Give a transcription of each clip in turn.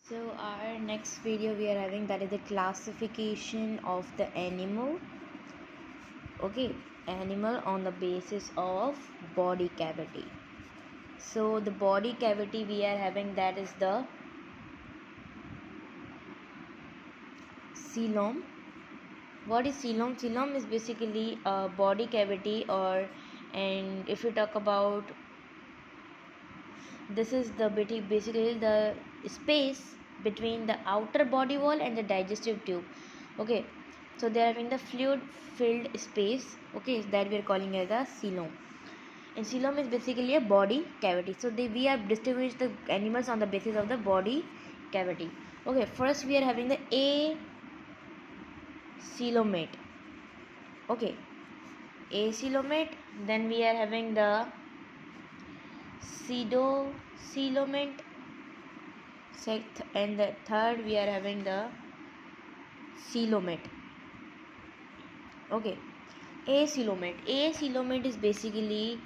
So our next video we are having, that is the classification of the animal. Okay, animal on the basis of body cavity. So the body cavity we are having, that is the coeloem. What is coeloem? Coeloem is basically a body cavity, and if you talk about, this is the basically the space between the outer body wall and the digestive tube. Okay, so they are having the fluid filled space, okay, that we are calling as a coeloem. And coeloem is basically a body cavity. So we are distinguish the animals on the basis of the body cavity. Okay, first we are having the a coelomate. Okay, a coelomate. Then we are having the pseudocoelomate. And the third we are having the coelomate. Okay, acoelomate is basically,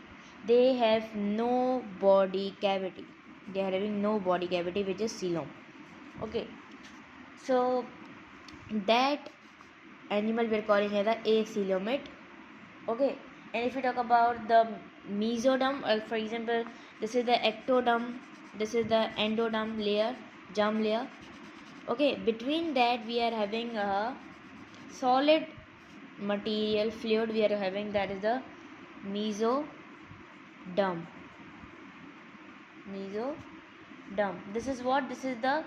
they have no body cavity. They are having no body cavity, which is coeloem. Okay, so that animal we are calling as the acoelomate. Okay, and if you talk about the mesoderm, for example, this is the ectoderm, this is the endoderm layer, germ layer. Okay, between that we are having a solid material fluid we are having, that is the mesoderm. This is what? This is the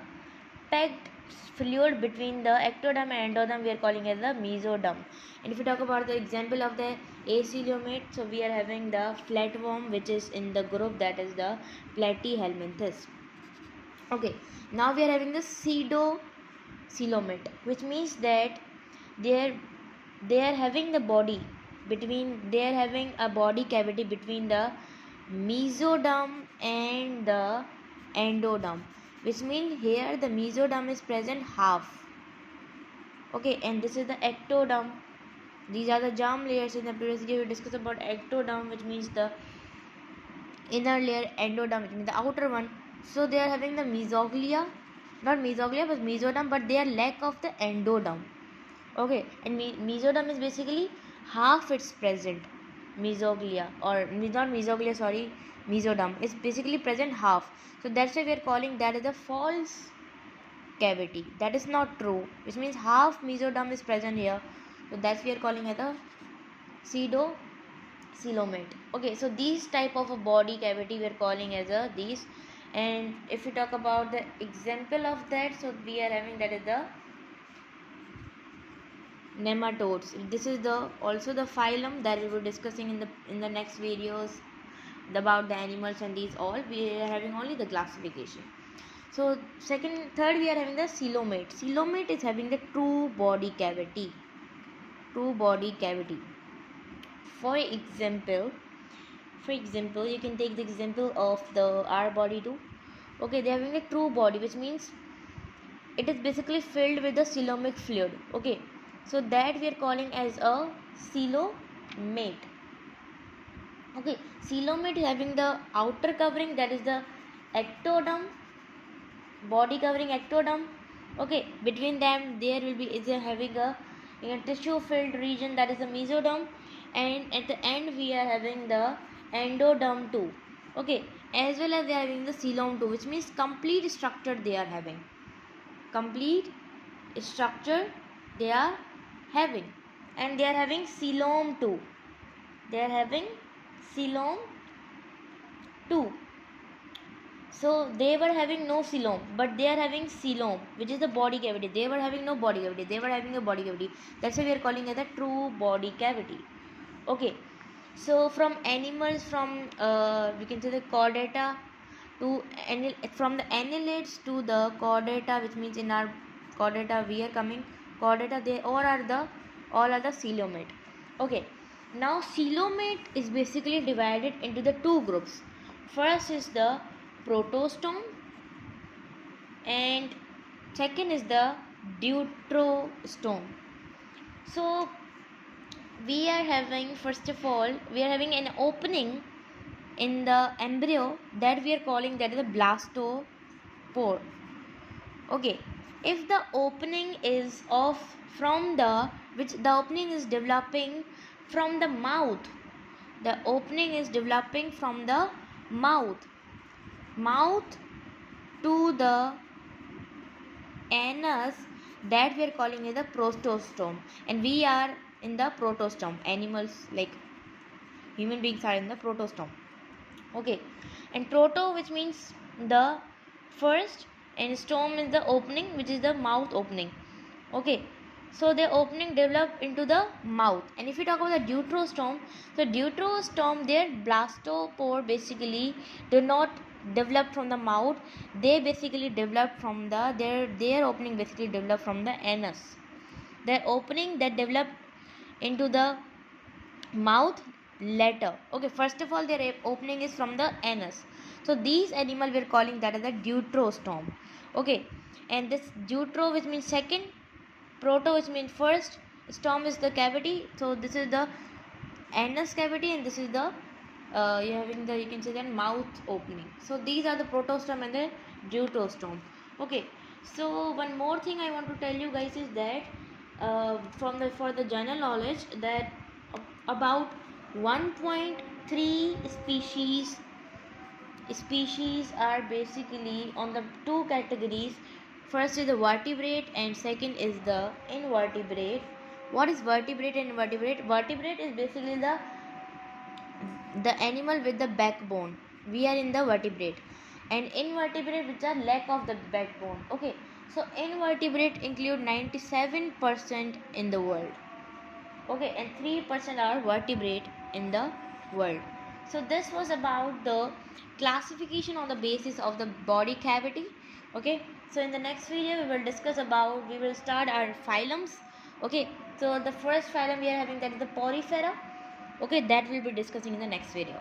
packed fluid between the ectoderm and endoderm, we are calling as the mesoderm. And if you talk about the example of the acoelomate, so we are having the flatworm, which is in the group, that is the platyhelminthes. Okay, now we are having the pseudocoelomate, which means that they are having the body between, they are having a body cavity between the mesoderm and the endoderm, which means here the mesoderm is present half. Okay, and this is the ectoderm. These are the germ layers. In the previous video we discussed about ectoderm, which means the inner layer, endoderm, which means the outer one. So they are having the mesoglea, not mesoglea but mesoderm, but they are lack of the endoderm. Okay, and mesoderm is basically half it's present. Mesoglea, or not mesoglea, sorry, mesoderm is basically present half. So that's why we are calling that as a false cavity. That is not true, which means half mesoderm is present here. So that's we are calling as a pseudocoelomate. Okay, so these type of a body cavity we are calling as a these. And if you talk about the example of that, so we are having, that is the nematodes. This is the also the phylum that we were discussing in the next videos about the animals, and these all we are having only the classification. So third we are having the coelomate. Coelomate is having the true body cavity. For example, you can take the example of the our body too. Okay, they are having a true body, which means it is basically filled with the coelomic fluid. Okay, so that we are calling as a coelomate. Okay, coelomate is having the outer covering, that is the ectoderm, body covering ectoderm. Okay, between them there will be having a tissue filled region, that is the mesoderm, and at the end we are having the endoderm too. Okay, as well as they are having the coeloem too, which means complete structure they are having. Complete structure they are having, and they are having coeloem too. They are having coeloem too. So they were having no coeloem, but they are having coeloem, which is the body cavity. They were having no body cavity. They were having a body cavity. That's why we are calling it a true body cavity. Okay. So from animals, from we can say the chordata to from the annelids to the chordata, which means in our chordata we are coming chordata. They all are the coelomate. Okay. Now coelomate is basically divided into the two groups. First is the protostome, and second is the deuterostome. So we are having, first of all, we are having an opening in the embryo that we are calling, that is a blastopore. Okay, if the opening is of from the which the opening is developing from the mouth, the opening is developing from the mouth to the anus, that we are calling it the protostome, and we are in the protostome. Animals like human beings are in the protostome. Okay, and proto, which means the first, and stome is the opening, which is the mouth opening. Okay, so the opening develop into the mouth. And if you talk about the deuterostome, so deuterostome, their blastopore basically do not develop from the mouth. They basically develop from the their opening basically develop from the anus. Their opening that develop into the mouth later. Okay, first of all their opening is from the anus. So these animal we're calling that as the deuterostome. Okay, and this deutero, which means second, proto, which means first, stome is the cavity. So this is the anus cavity, and this is the you having the, you can say that, mouth opening. So these are the protostome and the deuterostome. Okay, so one more thing I want to tell you guys is that from the for the general knowledge, that about 1.3 species are basically on the two categories. First is the vertebrate and second is the invertebrate. What is vertebrate and invertebrate? Vertebrate is basically the animal with the backbone. We are in the vertebrate. And invertebrate, which are lack of the backbone. Okay, so invertebrate include 97% in the world. Okay, and 3% are vertebrate in the world. So this was about the classification on the basis of the body cavity. Okay, so in the next video we will start our phylums. Okay, so the first phylum we are having, that is the porifera. Okay, that we'll be discussing in the next video.